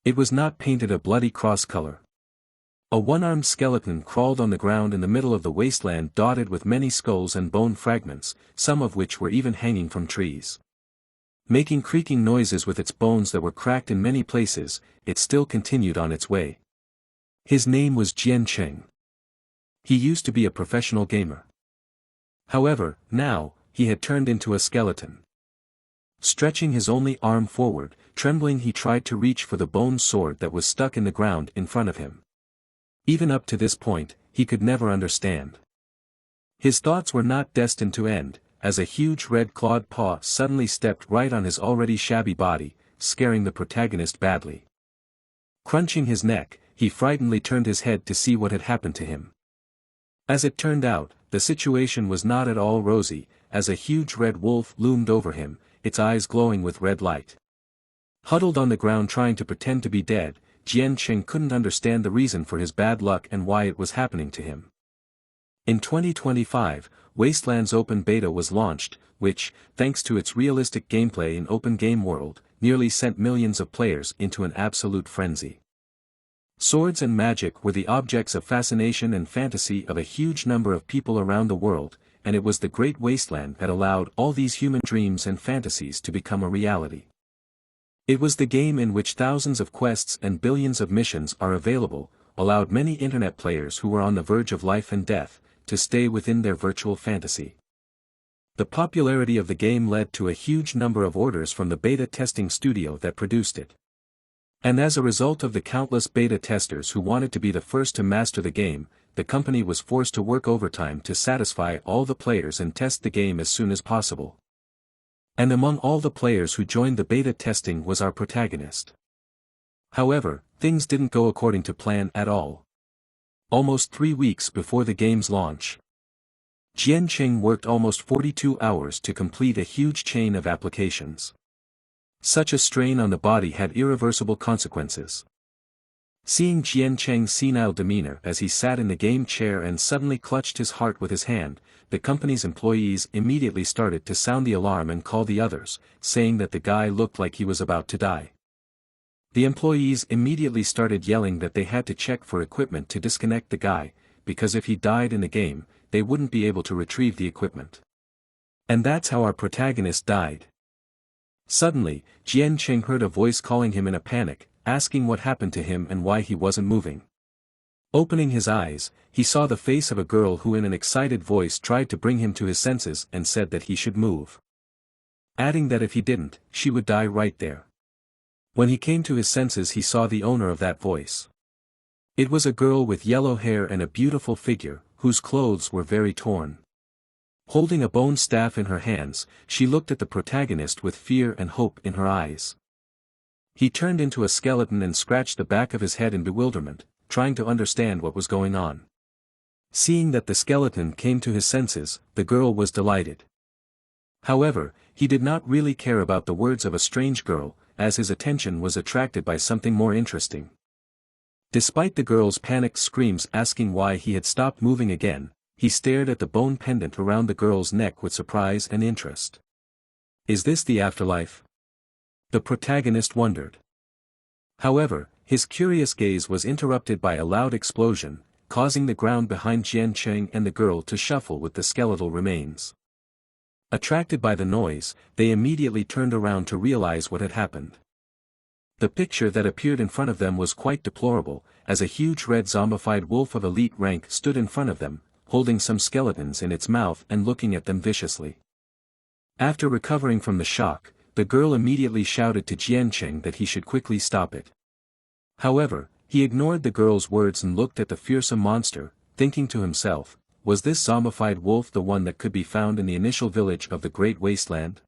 It was not painted a bloody cross color. A one-armed skeleton crawled on the ground in the middle of the wasteland dotted with many skulls and bone fragments, some of which were even hanging from trees. Making creaking noises with its bones that were cracked in many places, it still continued on its way. His name was Jiang Cheng. He used to be a professional gamer. However, now, he had turned into a skeleton. Stretching his only arm forward, trembling he tried to reach for the bone sword that was stuck in the ground in front of him. Even up to this point, he could never understand. His thoughts were not destined to end, as a huge red-clawed paw suddenly stepped right on his already shabby body, scaring the protagonist badly. Crunching his neck, he frightenedly turned his head to see what had happened to him. As it turned out, the situation was not at all rosy, as a huge red wolf loomed over him, its eyes glowing with red light. Huddled on the ground trying to pretend to be dead, Jiang Cheng couldn't understand the reason for his bad luck and why it was happening to him. In 2025, Wasteland's open beta was launched, which, thanks to its realistic gameplay in open game world, nearly sent millions of players into an absolute frenzy. Swords and magic were the objects of fascination and fantasy of a huge number of people around the world, and it was the Great Wasteland that allowed all these human dreams and fantasies to become a reality. It was the game in which thousands of quests and billions of missions are available, allowed many internet players who were on the verge of life and death, to stay within their virtual fantasy. The popularity of the game led to a huge number of orders from the beta testing studio that produced it. And as a result of the countless beta testers who wanted to be the first to master the game, the company was forced to work overtime to satisfy all the players and test the game as soon as possible. And among all the players who joined the beta testing was our protagonist. However, things didn't go according to plan at all. Almost 3 weeks before the game's launch, Jiang Cheng worked almost 42 hours to complete a huge chain of applications. Such a strain on the body had irreversible consequences. Seeing Jiang Cheng's senile demeanor as he sat in the game chair and suddenly clutched his heart with his hand, the company's employees immediately started to sound the alarm and call the others, saying that the guy looked like he was about to die. The employees immediately started yelling that they had to check for equipment to disconnect the guy, because if he died in the game, they wouldn't be able to retrieve the equipment. And that's how our protagonist died. Suddenly, Jiang Cheng heard a voice calling him in a panic, asking what happened to him and why he wasn't moving. Opening his eyes, he saw the face of a girl who in an excited voice tried to bring him to his senses and said that he should move. Adding that if he didn't, she would die right there. When he came to his senses he saw the owner of that voice. It was a girl with yellow hair and a beautiful figure, whose clothes were very torn. Holding a bone staff in her hands, she looked at the protagonist with fear and hope in her eyes. He turned into a skeleton and scratched the back of his head in bewilderment, trying to understand what was going on. Seeing that the skeleton came to his senses, the girl was delighted. However, he did not really care about the words of a strange girl, as his attention was attracted by something more interesting. Despite the girl's panicked screams asking why he had stopped moving again, he stared at the bone pendant around the girl's neck with surprise and interest. Is this the afterlife? The protagonist wondered. However, his curious gaze was interrupted by a loud explosion, causing the ground behind Jiang Cheng and the girl to shuffle with the skeletal remains. Attracted by the noise, they immediately turned around to realize what had happened. The picture that appeared in front of them was quite deplorable, as a huge red zombified wolf of elite rank stood in front of them, holding some skeletons in its mouth and looking at them viciously. After recovering from the shock, the girl immediately shouted to Jiang Cheng that he should quickly stop it. However, he ignored the girl's words and looked at the fearsome monster, thinking to himself, was this zombified wolf the one that could be found in the initial village of the Great Wasteland?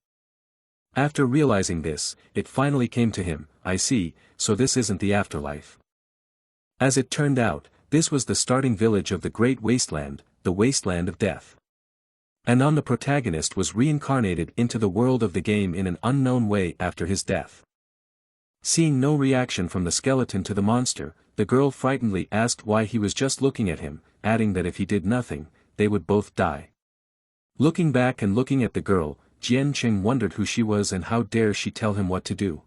After realizing this, it finally came to him, I see, so this isn't the afterlife. As it turned out, this was the starting village of the Great Wasteland, the Wasteland of Death. And the protagonist was reincarnated into the world of the game in an unknown way after his death. Seeing no reaction from the skeleton to the monster, the girl frightenedly asked why he was just looking at him, adding that if he did nothing, they would both die. Looking back and looking at the girl, Jiang Cheng wondered who she was and how dare she tell him what to do.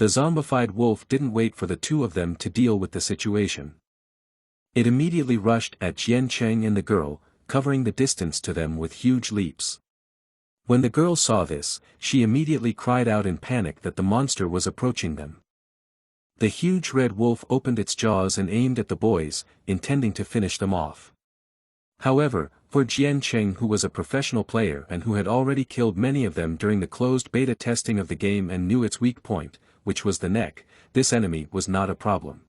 The zombified wolf didn't wait for the two of them to deal with the situation. It immediately rushed at Jiang Cheng and the girl, covering the distance to them with huge leaps. When the girl saw this, she immediately cried out in panic that the monster was approaching them. The huge red wolf opened its jaws and aimed at the boys, intending to finish them off. However, for Jiang Cheng, who was a professional player and who had already killed many of them during the closed beta testing of the game and knew its weak point, which was the neck, this enemy was not a problem.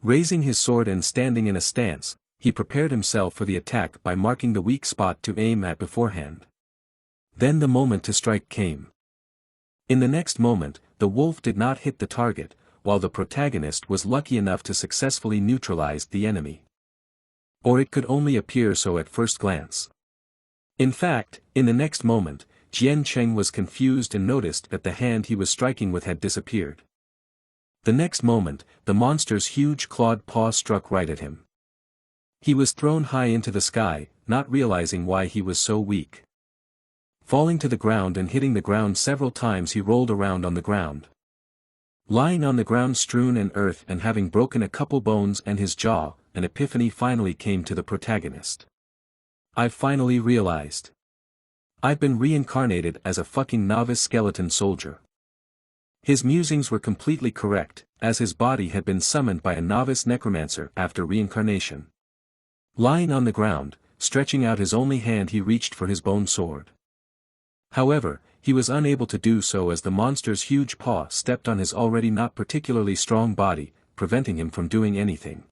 Raising his sword and standing in a stance, he prepared himself for the attack by marking the weak spot to aim at beforehand. Then the moment to strike came. In the next moment, the wolf did not hit the target, while the protagonist was lucky enough to successfully neutralize the enemy. Or it could only appear so at first glance. In fact, in the next moment, Jiang Cheng was confused and noticed that the hand he was striking with had disappeared. The next moment, the monster's huge clawed paw struck right at him. He was thrown high into the sky, not realizing why he was so weak. Falling to the ground and hitting the ground several times, he rolled around on the ground. Lying on the ground strewn in earth and having broken a couple bones and his jaw, an epiphany finally came to the protagonist. "I've finally realized. I've been reincarnated as a fucking novice skeleton soldier." His musings were completely correct, as his body had been summoned by a novice necromancer after reincarnation. Lying on the ground, stretching out his only hand, he reached for his bone sword. However, he was unable to do so as the monster's huge paw stepped on his already not particularly strong body, preventing him from doing anything.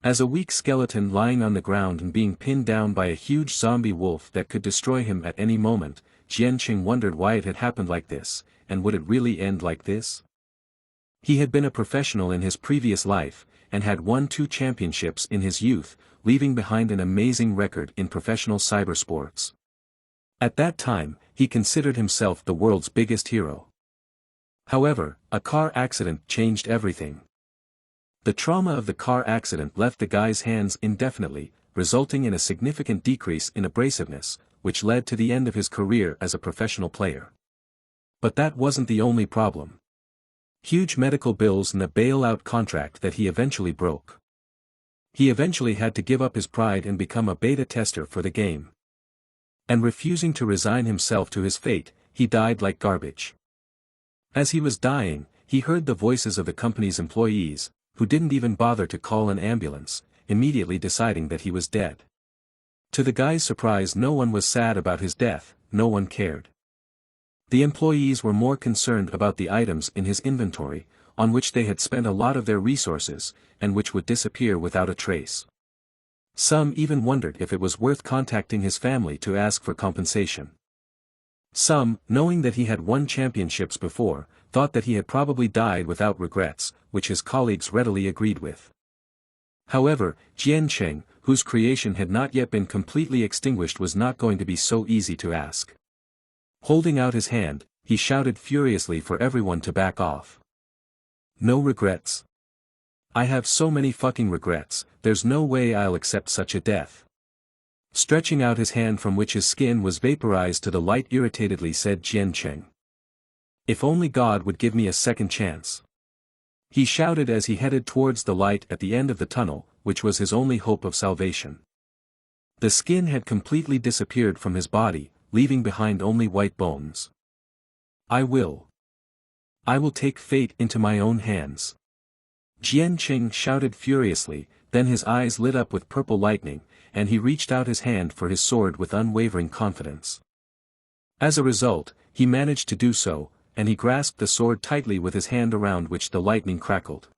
As a weak skeleton lying on the ground and being pinned down by a huge zombie wolf that could destroy him at any moment, Jiang Cheng wondered why it had happened like this, and would it really end like this? He had been a professional in his previous life, and had won 2 championships in his youth, leaving behind an amazing record in professional cybersports. At that time, he considered himself the world's biggest hero. However, a car accident changed everything. The trauma of the car accident left the guy's hands indefinitely, resulting in a significant decrease in abrasiveness, which led to the end of his career as a professional player. But that wasn't the only problem. Huge medical bills and a bailout contract that he eventually broke. He eventually had to give up his pride and become a beta tester for the game. And refusing to resign himself to his fate, he died like garbage. As he was dying, he heard the voices of the company's employees, who didn't even bother to call an ambulance, immediately deciding that he was dead. To the guy's surprise, no one was sad about his death, no one cared. The employees were more concerned about the items in his inventory, on which they had spent a lot of their resources, and which would disappear without a trace. Some even wondered if it was worth contacting his family to ask for compensation. Some, knowing that he had won championships before, thought that he had probably died without regrets, which his colleagues readily agreed with. However, Jiang Cheng, whose creation had not yet been completely extinguished, was not going to be so easy to ask. Holding out his hand, he shouted furiously for everyone to back off. "No regrets. I have so many fucking regrets, there's no way I'll accept such a death." Stretching out his hand from which his skin was vaporized to the light irritatedly said Jiang Cheng. "If only God would give me a second chance." He shouted as he headed towards the light at the end of the tunnel, which was his only hope of salvation. The skin had completely disappeared from his body, leaving behind only white bones. I will take fate into my own hands." Jiang Cheng shouted furiously, then his eyes lit up with purple lightning, and he reached out his hand for his sword with unwavering confidence. As a result, he managed to do so, and he grasped the sword tightly with his hand around which the lightning crackled.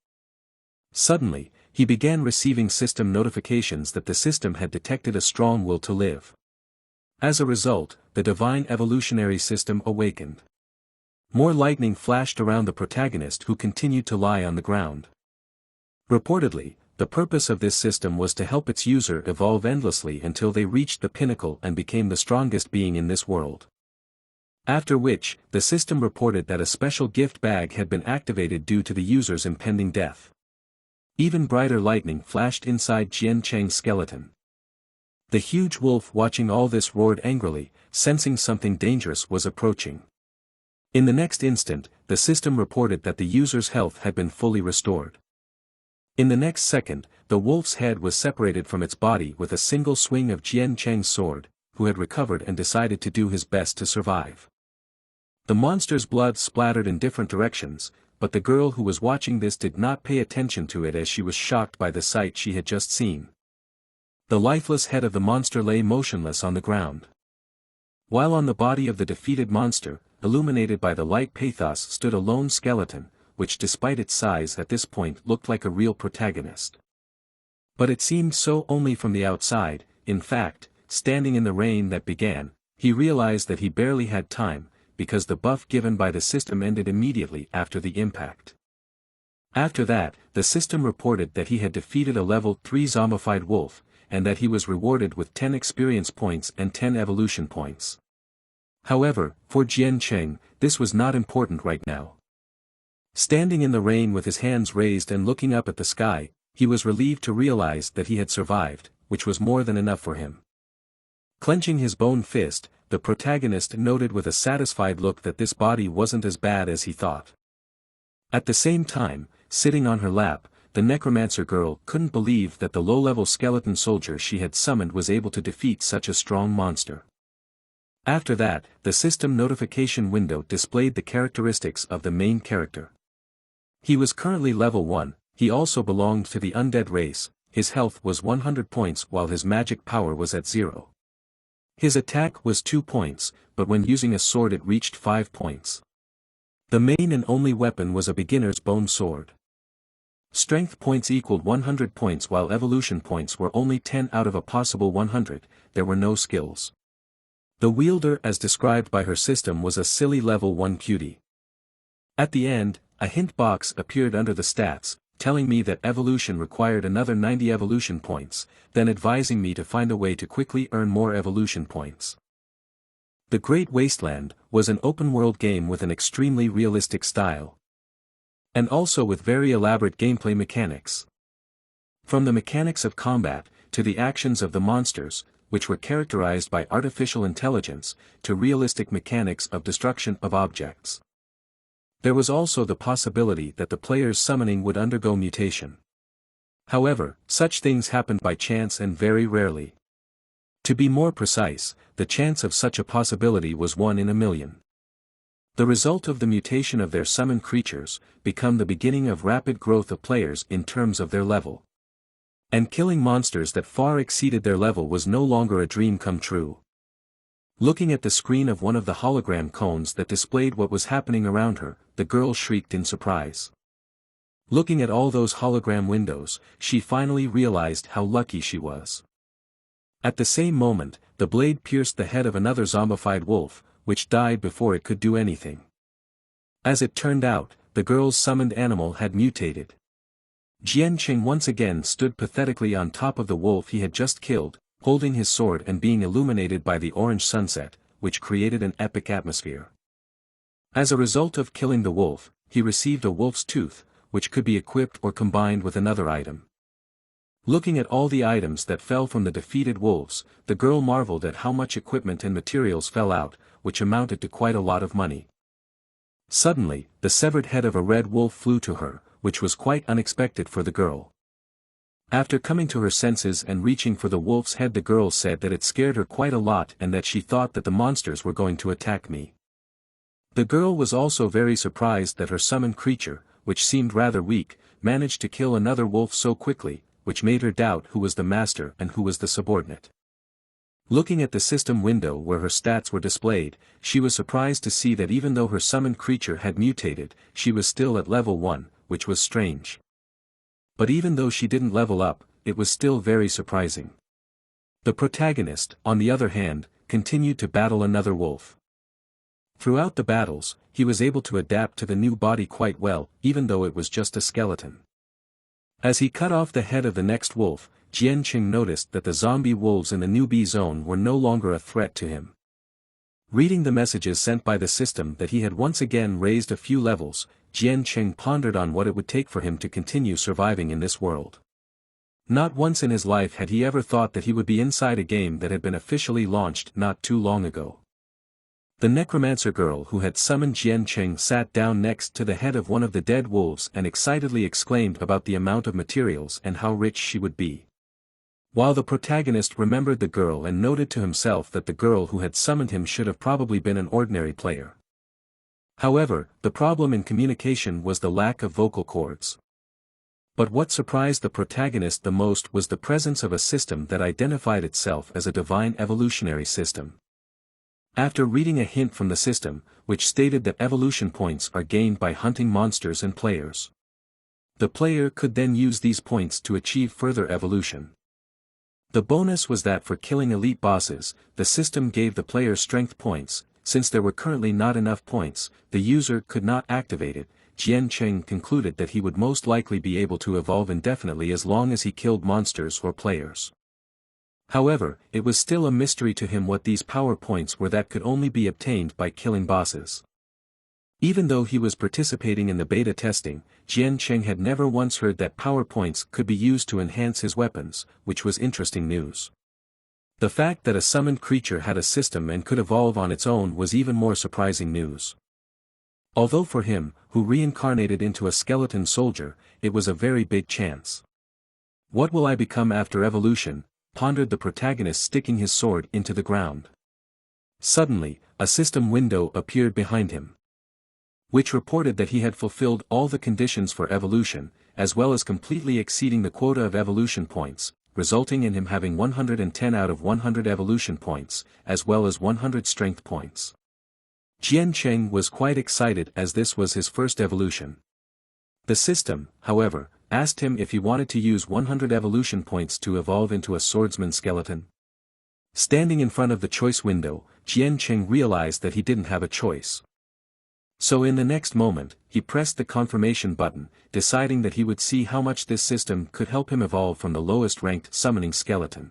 Suddenly, he began receiving system notifications that the system had detected a strong will to live. As a result, the divine evolutionary system awakened. More lightning flashed around the protagonist, who continued to lie on the ground. Reportedly, the purpose of this system was to help its user evolve endlessly until they reached the pinnacle and became the strongest being in this world. After which, the system reported that a special gift bag had been activated due to the user's impending death. Even brighter lightning flashed inside Jiang Cheng's skeleton. The huge wolf watching all this roared angrily, sensing something dangerous was approaching. In the next instant, the system reported that the user's health had been fully restored. In the next second, the wolf's head was separated from its body with a single swing of Jiang Cheng's sword, who had recovered and decided to do his best to survive. The monster's blood splattered in different directions, but the girl who was watching this did not pay attention to it as she was shocked by the sight she had just seen. The lifeless head of the monster lay motionless on the ground. While on the body of the defeated monster, illuminated by the light pathos, stood a lone skeleton, which despite its size at this point looked like a real protagonist. But it seemed so only from the outside. In fact, standing in the rain that began, he realized that he barely had time, because the buff given by the system ended immediately after the impact. After that, the system reported that he had defeated a level 3 zombified wolf, and that he was rewarded with 10 experience points and 10 evolution points. However, for Jiang Cheng, this was not important right now. Standing in the rain with his hands raised and looking up at the sky, he was relieved to realize that he had survived, which was more than enough for him. Clenching his bone fist, the protagonist noted with a satisfied look that this body wasn't as bad as he thought. At the same time, sitting on her lap, the necromancer girl couldn't believe that the low-level skeleton soldier she had summoned was able to defeat such a strong monster. After that, the system notification window displayed the characteristics of the main character. He was currently level 1, he also belonged to the undead race, his health was 100 points while his magic power was at 0. His attack was 2 points, but when using a sword it reached 5 points. The main and only weapon was a beginner's bone sword. Strength points equaled 100 points while evolution points were only 10 out of a possible 100, there were no skills. The wielder as described by her system was a silly level 1 cutie. At the end, a hint box appeared under the stats, telling me that evolution required another 90 evolution points, then advising me to find a way to quickly earn more evolution points. The Great Wasteland was an open-world game with an extremely realistic style. And also with very elaborate gameplay mechanics. From the mechanics of combat, to the actions of the monsters, which were characterized by artificial intelligence, to realistic mechanics of destruction of objects. There was also the possibility that the player's summoning would undergo mutation. However, such things happened by chance and very rarely. To be more precise, the chance of such a possibility was 1 in a million. The result of the mutation of their summoned creatures became the beginning of rapid growth of players in terms of their level. And killing monsters that far exceeded their level was no longer a dream come true. Looking at the screen of one of the hologram cones that displayed what was happening around her, the girl shrieked in surprise. Looking at all those hologram windows, she finally realized how lucky she was. At the same moment, the blade pierced the head of another zombified wolf, which died before it could do anything. As it turned out, the girl's summoned animal had mutated. Jiang Cheng once again stood pathetically on top of the wolf he had just killed, holding his sword and being illuminated by the orange sunset, which created an epic atmosphere. As a result of killing the wolf, he received a wolf's tooth, which could be equipped or combined with another item. Looking at all the items that fell from the defeated wolves, the girl marveled at how much equipment and materials fell out, which amounted to quite a lot of money. Suddenly, the severed head of a red wolf flew to her, which was quite unexpected for the girl. After coming to her senses and reaching for the wolf's head, the girl said that it scared her quite a lot and that she thought that the monsters were going to attack me. The girl was also very surprised that her summoned creature, which seemed rather weak, managed to kill another wolf so quickly, which made her doubt who was the master and who was the subordinate. Looking at the system window where her stats were displayed, she was surprised to see that even though her summoned creature had mutated, she was still at level 1, which was strange. But even though she didn't level up, it was still very surprising. The protagonist, on the other hand, continued to battle another wolf. Throughout the battles, he was able to adapt to the new body quite well, even though it was just a skeleton. As he cut off the head of the next wolf, Jiang Cheng noticed that the zombie wolves in the newbie zone were no longer a threat to him. Reading the messages sent by the system that he had once again raised a few levels, Jiang Cheng pondered on what it would take for him to continue surviving in this world. Not once in his life had he ever thought that he would be inside a game that had been officially launched not too long ago. The necromancer girl who had summoned Jiang Cheng sat down next to the head of one of the dead wolves and excitedly exclaimed about the amount of materials and how rich she would be. While the protagonist remembered the girl and noted to himself that the girl who had summoned him should have probably been an ordinary player. However, the problem in communication was the lack of vocal cords. But what surprised the protagonist the most was the presence of a system that identified itself as a divine evolutionary system. After reading a hint from the system, which stated that evolution points are gained by hunting monsters and players, the player could then use these points to achieve further evolution. The bonus was that for killing elite bosses, the system gave the player strength points. Since there were currently not enough points, the user could not activate it. Jiang Cheng concluded that he would most likely be able to evolve indefinitely as long as he killed monsters or players. However, it was still a mystery to him what these power points were that could only be obtained by killing bosses. Even though he was participating in the beta testing, Jiang Cheng had never once heard that power points could be used to enhance his weapons, which was interesting news. The fact that a summoned creature had a system and could evolve on its own was even more surprising news. Although for him, who reincarnated into a skeleton soldier, it was a very big chance. What will I become after evolution? Pondered the protagonist, sticking his sword into the ground. Suddenly, a system window appeared behind him, which reported that he had fulfilled all the conditions for evolution, as well as completely exceeding the quota of evolution points, resulting in him having 110 out of 100 evolution points, as well as 100 strength points. Jiang Cheng was quite excited as this was his first evolution. The system, however, asked him if he wanted to use 100 evolution points to evolve into a swordsman skeleton. Standing in front of the choice window, Jiang Cheng realized that he didn't have a choice. So in the next moment, he pressed the confirmation button, deciding that he would see how much this system could help him evolve from the lowest ranked summoning skeleton.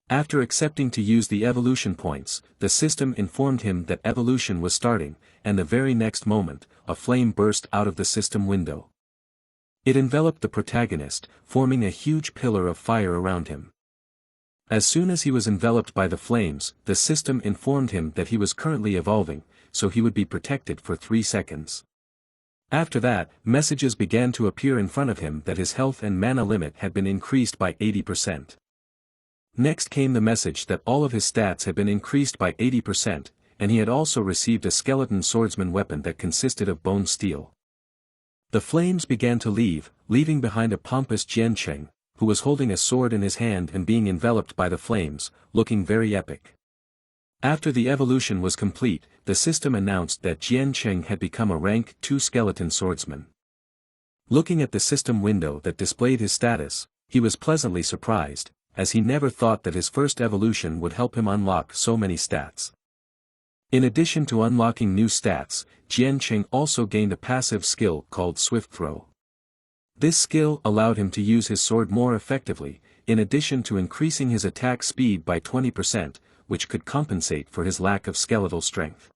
After accepting to use the evolution points, the system informed him that evolution was starting, and the very next moment, a flame burst out of the system window. It enveloped the protagonist, forming a huge pillar of fire around him. As soon as he was enveloped by the flames, the system informed him that he was currently evolving, so he would be protected for 3 seconds. After that, messages began to appear in front of him that his health and mana limit had been increased by 80%. Next came the message that all of his stats had been increased by 80%, and he had also received a skeleton swordsman weapon that consisted of bone steel. The flames began to leave, leaving behind a pompous Jiang Cheng, who was holding a sword in his hand and being enveloped by the flames, looking very epic. After the evolution was complete, the system announced that Jiang Cheng had become a rank 2 skeleton swordsman. Looking at the system window that displayed his status, he was pleasantly surprised, as he never thought that his first evolution would help him unlock so many stats. In addition to unlocking new stats, Jiang Cheng also gained a passive skill called Swift Throw. This skill allowed him to use his sword more effectively, in addition to increasing his attack speed by 20%, which could compensate for his lack of skeletal strength.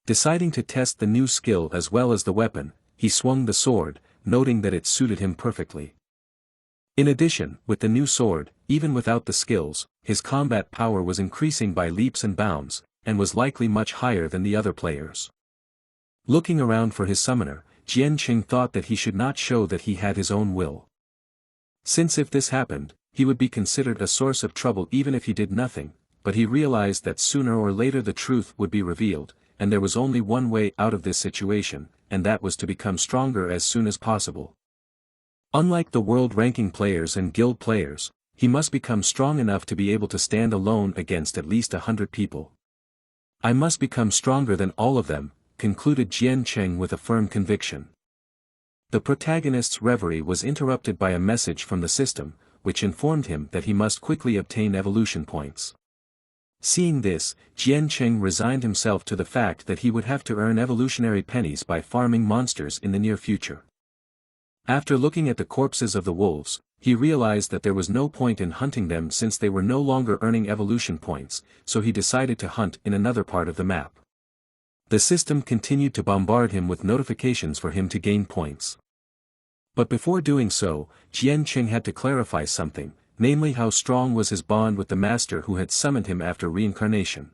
Deciding to test the new skill as well as the weapon, he swung the sword, noting that it suited him perfectly. In addition, with the new sword, even without the skills, his combat power was increasing by leaps and bounds, and was likely much higher than the other players. Looking around for his summoner, Jiang Cheng thought that he should not show that he had his own will. Since if this happened, he would be considered a source of trouble even if he did nothing, but he realized that sooner or later the truth would be revealed, and there was only one way out of this situation, and that was to become stronger as soon as possible. Unlike the world-ranking players and guild players, he must become strong enough to be able to stand alone against at least 100 people. I must become stronger than all of them, concluded Jiang Cheng with a firm conviction. The protagonist's reverie was interrupted by a message from the system, which informed him that he must quickly obtain evolution points. Seeing this, Jiang Cheng resigned himself to the fact that he would have to earn evolutionary pennies by farming monsters in the near future. After looking at the corpses of the wolves, he realized that there was no point in hunting them since they were no longer earning evolution points, so he decided to hunt in another part of the map. The system continued to bombard him with notifications for him to gain points. But before doing so, Jiang Cheng had to clarify something, namely how strong was his bond with the master who had summoned him after reincarnation.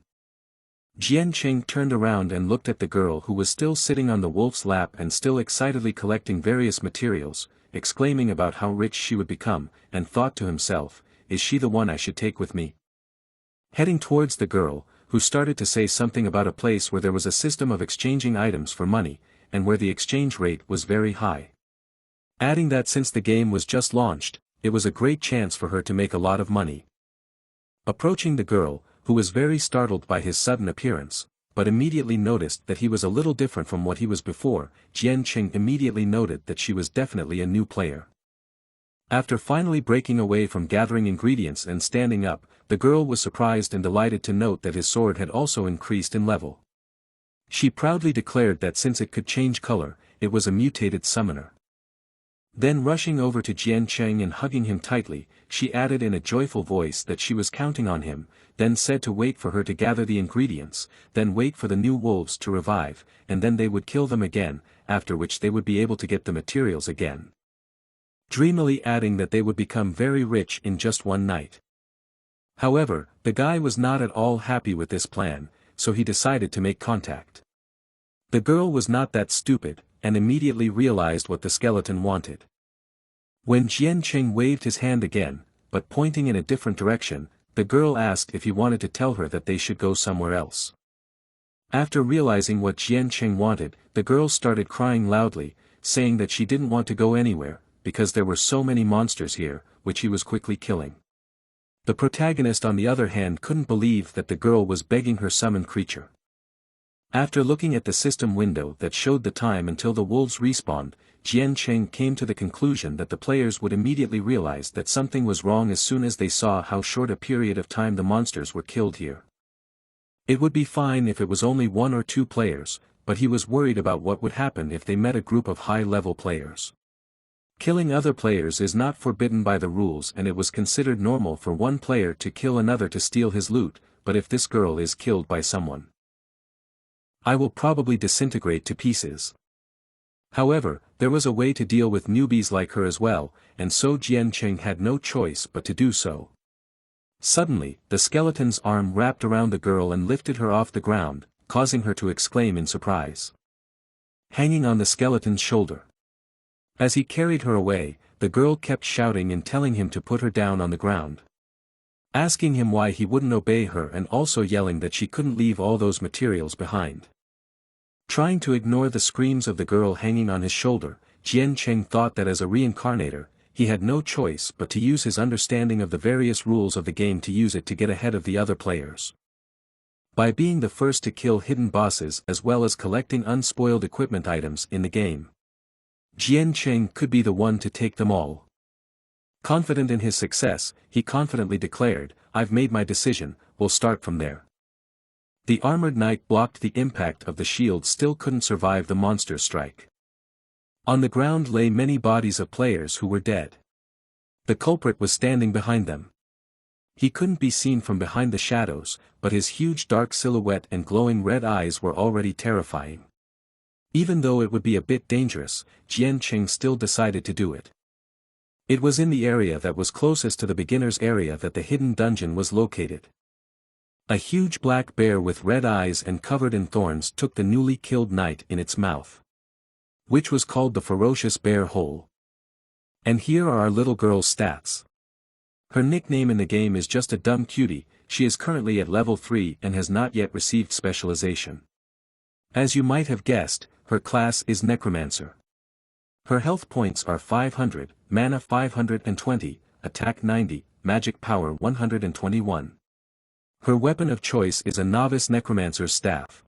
Jiang Cheng turned around and looked at the girl who was still sitting on the wolf's lap and still excitedly collecting various materials, exclaiming about how rich she would become, and thought to himself, is she the one I should take with me? Heading towards the girl, who started to say something about a place where there was a system of exchanging items for money, and where the exchange rate was very high. Adding that since the game was just launched, it was a great chance for her to make a lot of money. Approaching the girl, who was very startled by his sudden appearance, but immediately noticed that he was a little different from what he was before, Jiang Cheng immediately noted that she was definitely a new player. After finally breaking away from gathering ingredients and standing up, the girl was surprised and delighted to note that his sword had also increased in level. She proudly declared that since it could change color, it was a mutated summoner. Then rushing over to Jiang Cheng and hugging him tightly, she added in a joyful voice that she was counting on him, then said to wait for her to gather the ingredients, then wait for the new wolves to revive, and then they would kill them again, after which they would be able to get the materials again. Dreamily adding that they would become very rich in just one night. However, the guy was not at all happy with this plan, so he decided to make contact. The girl was not that stupid, and immediately realized what the skeleton wanted. When Jiang Cheng waved his hand again, but pointing in a different direction, the girl asked if he wanted to tell her that they should go somewhere else. After realizing what Jiang Cheng wanted, the girl started crying loudly, saying that she didn't want to go anywhere, because there were so many monsters here, which he was quickly killing. The protagonist on the other hand couldn't believe that the girl was begging her summoned creature. After looking at the system window that showed the time until the wolves respawned, Jiang Cheng came to the conclusion that the players would immediately realize that something was wrong as soon as they saw how short a period of time the monsters were killed here. It would be fine if it was only 1 or 2 players, but he was worried about what would happen if they met a group of high-level players. Killing other players is not forbidden by the rules, and it was considered normal for one player to kill another to steal his loot, but if this girl is killed by someone, I will probably disintegrate to pieces. However, there was a way to deal with newbies like her as well, and so Jiang Cheng had no choice but to do so. Suddenly, the skeleton's arm wrapped around the girl and lifted her off the ground, causing her to exclaim in surprise. Hanging on the skeleton's shoulder. As he carried her away, the girl kept shouting and telling him to put her down on the ground. Asking him why he wouldn't obey her and also yelling that she couldn't leave all those materials behind. Trying to ignore the screams of the girl hanging on his shoulder, Jiang Cheng thought that as a reincarnator, he had no choice but to use his understanding of the various rules of the game to use it to get ahead of the other players. By being the first to kill hidden bosses as well as collecting unspoiled equipment items in the game, Jiang Cheng could be the one to take them all. Confident in his success, he confidently declared, "I've made my decision, we'll start from there." The armored knight blocked the impact of the shield, still couldn't survive the monster's strike. On the ground lay many bodies of players who were dead. The culprit was standing behind them. He couldn't be seen from behind the shadows, but his huge dark silhouette and glowing red eyes were already terrifying. Even though it would be a bit dangerous, Jiang Cheng still decided to do it. It was in the area that was closest to the beginner's area that the hidden dungeon was located. A huge black bear with red eyes and covered in thorns took the newly killed knight in its mouth, which was called the ferocious bear hole. And here are our little girl's stats. Her nickname in the game is just a dumb cutie. She is currently at level 3 and has not yet received specialization. As you might have guessed, her class is Necromancer. Her health points are 500, mana 520, attack 90, magic power 121. Her weapon of choice is a novice necromancer's staff.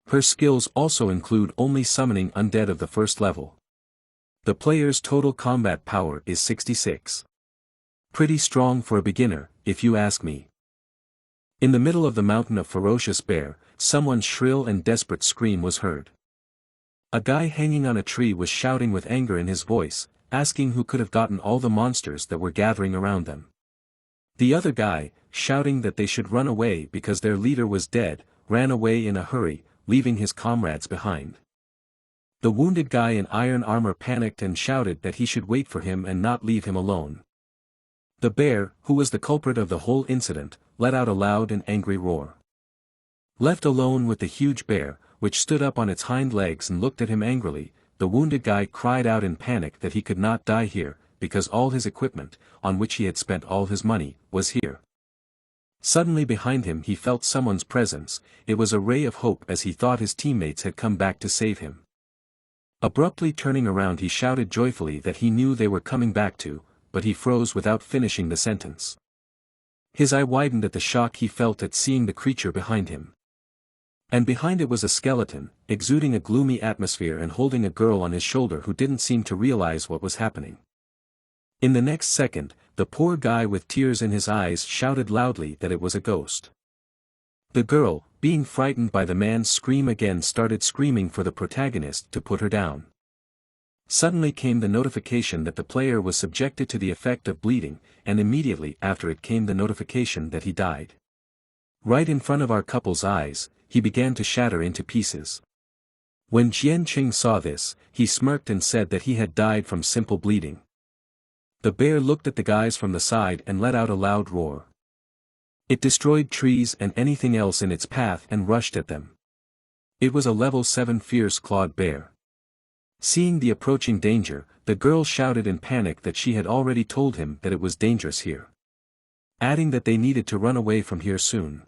Her skills also include only summoning undead of the first level. The player's total combat power is 66. Pretty strong for a beginner, if you ask me. In the middle of the mountain of ferocious bear, someone's shrill and desperate scream was heard. A guy hanging on a tree was shouting with anger in his voice, asking who could have gotten all the monsters that were gathering around them. The other guy, shouting that they should run away because their leader was dead, ran away in a hurry, leaving his comrades behind. The wounded guy in iron armor panicked and shouted that he should wait for him and not leave him alone. The bear, who was the culprit of the whole incident, let out a loud and angry roar. Left alone with the huge bear, which stood up on its hind legs and looked at him angrily, the wounded guy cried out in panic that he could not die here, because all his equipment, on which he had spent all his money, was here. Suddenly behind him he felt someone's presence. It was a ray of hope as he thought his teammates had come back to save him. Abruptly turning around he shouted joyfully that he knew they were coming back to, but he froze without finishing the sentence. His eye widened at the shock he felt at seeing the creature behind him. And behind it was a skeleton, exuding a gloomy atmosphere and holding a girl on his shoulder who didn't seem to realize what was happening. In the next second, the poor guy with tears in his eyes shouted loudly that it was a ghost. The girl, being frightened by the man's scream again, started screaming for the protagonist to put her down. Suddenly came the notification that the player was subjected to the effect of bleeding, and immediately after it came the notification that he died. Right in front of our couple's eyes, he began to shatter into pieces. When Jiang Cheng saw this, he smirked and said that he had died from simple bleeding. The bear looked at the guys from the side and let out a loud roar. It destroyed trees and anything else in its path and rushed at them. It was a level 7 fierce clawed bear. Seeing the approaching danger, the girl shouted in panic that she had already told him that it was dangerous here, adding that they needed to run away from here soon.